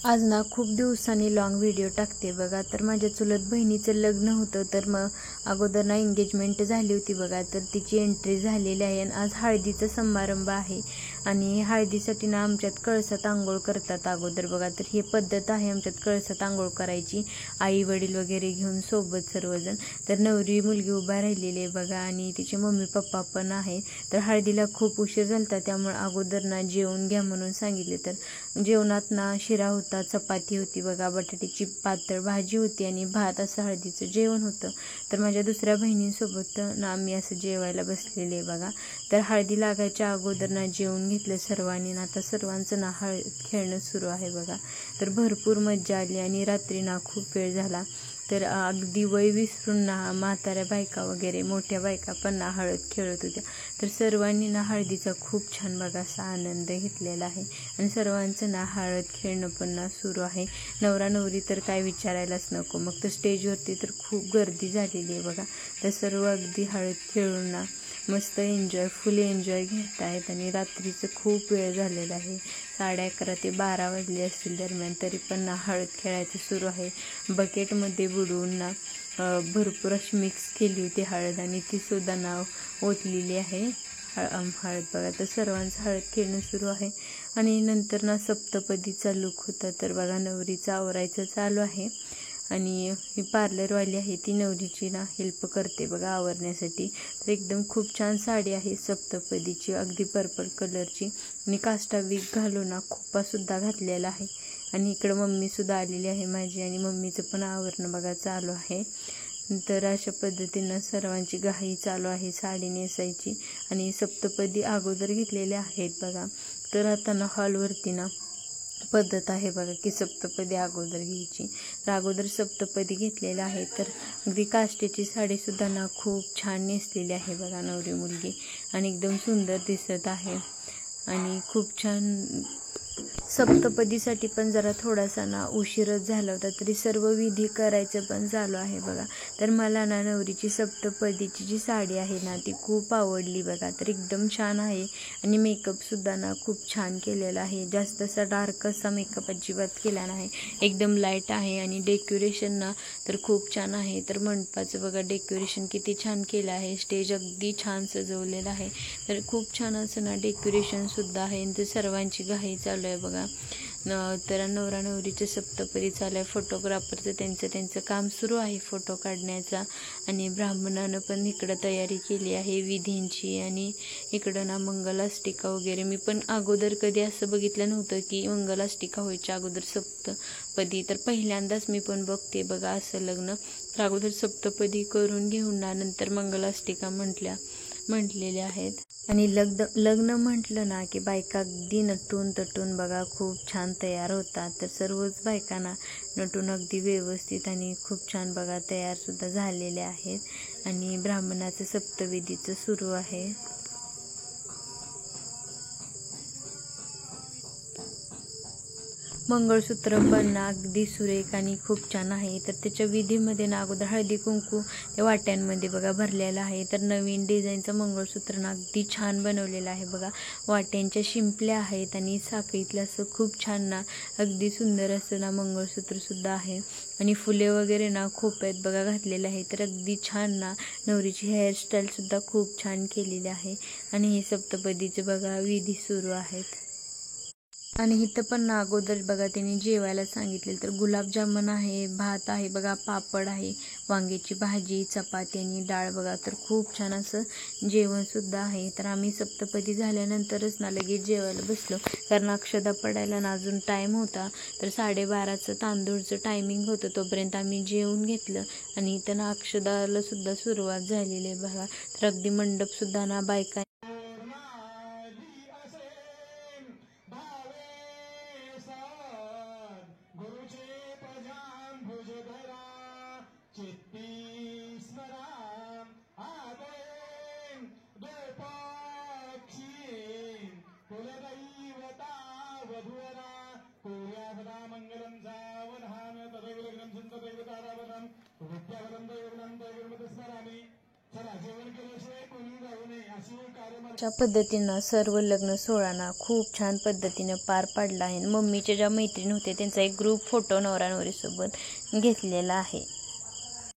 आज ना खूप दिवसांनी लॉंग व्हिडिओ टाकते बघा। तर माझ्या चुलत बहिणीचं लग्न होतं, तर मग अगोदर ना एंगेजमेंट झाली होती बघा, तर तिची एंट्री झालेली आहे आणि आज हळदीचा समारंभ आहे। आणि हळदीसाठी ना आमच्यात कळसात आंघोळ करतात अगोदर बघा। तर ही पद्धत आहे आमच्यात कळसात आंघोळ करायची, आई वडील वगैरे घेऊन सोबत सर्वजण। तर नवरी मुलगी उभा राहिलेली आहे बघा आणि तिचे मम्मी पप्पा पण आहे। तर हळदीला खूप उशीर झालता, त्यामुळे अगोदर ना जेवून घ्या म्हणून सांगितले। तर जेवणात ना शिरा होता, चपाती होती बघा, बटाट्याची पातळ भाजी होती आणि भात, असं हळदीचं जेवण होतं। तर माझ्या दुसऱ्या बहिणींसोबत ना आम्ही असं जेवायला बसलेले बघा। तर हळदी लागायच्या अगोदर ना जेवून घेतलं सर्वांनी ना। आता सर्वांचं ना हळद खेळणं सुरू आहे बघा। तर भरपूर मज्जा आली आणि रात्री ना खूप वेळ झाला, तर अगदी वय विसरून ना म्हाताऱ्या बायका वगैरे मोठ्या बायका पण ना हळद खेळत होत्या। तर सर्वांनी ना हळदीचा खूप छान बघा असा आनंद घेतलेला आहे आणि सर्वांचं ना हळद खेळणं पण ना सुरू आहे। नवरा नवरी तर काय विचारायलाच नको, मग तर स्टेजवरती तर खूप गर्दी झालेली आहे बघा। तर सर्व अगदी हळद खेळून ना मस्त फुल एन्जॉय घेत आहेत आणि रात्रीचं खूप वेळ झालेला आहे, 11:30 ते 12 वाजले असतील दरम्यान, तरी पण ना हळद खेळायचं सुरू आहे। बकेटमध्ये बुडवून ना भरपूर अशी मिक्स केली होती हळद आणि ती सुद्धा ना ओतलेली आहे हळद बघा। तर सर्वांचं हळद खेळणं सुरू आहे आणि नंतर ना सप्तपदीचा लुक होता। तर बघा नवरीचं आवरायचं चालू आहे आणि ही पार्लरवाली आहे ती नवरीची ना हेल्प करते बघा आवरण्यासाठी। तर एकदम खूप छान साडी आहे सप्तपदीची, अगदी पर्पल कलरची आणि काष्टा विग घालून ना खोपासुद्धा घातलेला आहे। आणि इकडं मम्मीसुद्धा आलेली आहे माझी आणि मम्मीचं पण आवरणं बघा चालू आहे। तर अशा पद्धतीनं सर्वांची घाई चालू आहे साडी नेसायची आणि सप्तपदी अगोदर घेतलेल्या आहेत बघा। तर आता ना हॉलवरती ना पद्धत आहे बघा की सप्तपदी अगोदर घ्यायची, तर अगोदर सप्तपदी घेतलेलं आहे। तर अगदी काष्टीची साडीसुद्धा ना खूप छान नेसलेली आहे बघा नवरी मुलगी आणि एकदम सुंदर दिसत आहे आणि खूप छान। सप्तपदीसाठी पण जरा थोडासा ना उशीरच झाला होता, तरी सर्व विधी करायचं पण चालू आहे बघा। तर मला ना नवरीची सप्तपदीची जी साडी आहे ना ती खूप आवडली बघा। तर एकदम छान आहे आणि मेकअपसुद्धा ना खूप छान केलेला आहे, जास्त असा डार्क असा मेकअप अजिबात केला नाही, एकदम लाईट आहे आणि डेकोरेशन ना तर खूप छान आहे। तर मंडपाचं बघा डेकोरेशन किती छान केलं आहे, स्टेज अगदी छान सजवलेलं आहे। तर खूप छान असं ना डेकोरेशनसुद्धा आहे। तर सर्वांची घाई चालू आहे बघा। तर नवरा नवरीचे सप्तपदी चालू आहे, फोटोग्राफरचं त्यांचं काम सुरू आहे फोटो काढण्याचा आणि ब्राह्मणानं पण इकडं तयारी केली आहे विधींची आणि इकडं ना मंगलाष्टिका वगैरे। मी पण अगोदर कधी असं बघितलं नव्हतं की मंगलाष्टिका व्हायच्या अगोदर सप्तपदी, तर पहिल्यांदाच मी पण बघते बघा असं लग्न। तर अगोदर सप्तपदी करून घेऊन ना नंतर मंगलाष्टिका म्हटलेल्या आहेत। आणि लग्न म्हटलं ना की बायका अगदी नटून तटून बघा खूप छान तयार होतात। तर सर्वच बायकांना नटून अगदी व्यवस्थित आणि खूप छान बघा तयारसुद्धा झालेले आहेत आणि ब्राह्मणाचं सप्तविधीचं सुरू आहे। मंगळसूत्र पण ना अगदी सुरेख आणि खूप छान आहे। तर त्याच्या विधीमध्ये ना अगोदर हळदी कुंकू ते वाट्यांमध्ये बघा भरलेलं आहे। तर नवीन डिझाईनचं मंगळसूत्र ना अगदी छान बनवलेलं आहे बघा, वाट्यांच्या शिंपल्या आहेत आणि साखळीतलं असं खूप छान ना अगदी सुंदर असं ना मंगळसूत्रसुद्धा आहे आणि फुले वगैरे ना खोप्यात बघा घातलेलं आहे। तर अगदी छान ना नवरीची हेअरस्टाईलसुद्धा खूप छान केलेली आहे आणि हे सप्तपदीचे बघा विधी सुरू आहेत। आणि इथं पण ना अगोदर बघा त्यांनी जेवायला सांगितले, तर गुलाबजामुन आहे, भात आहे बघा, पापड आहे, वांग्याची भाजी, चपाती आणि डाळ बघा। तर खूप छान असं जेवणसुद्धा आहे। तर आम्ही सप्तपदी झाल्यानंतरच ना लगेच जेवायला बसलो, कारण अक्षदा पडायला ना अजून टाईम होता। तर 12:30चं तांदूळचं टायमिंग होतं, तोपर्यंत आम्ही जेवून घेतलं आणि इथं ना अक्षदाला सुद्धा सुरुवात झालेली आहे बघा। तर अगदी मंडपसुद्धा ना बायका मंगलम सावधान तदैव ग्रंथन तदैव तारावधम विद्यावदम दैवग्रंथ दैवमत स्मरामि चला जेवण केल्याशिवाय कोणी जाऊ नये अशी कार्यक्रम अशा पद्धतीनं सर्व लग्न सोहळा खूप छान पद्धतीनं पार पडला आहे. मम्मीच्या ज्या मैत्रिणी होत्या त्यांचा एक ग्रुप फोटो नवरा नवरीसोबत घेतलेला आहे.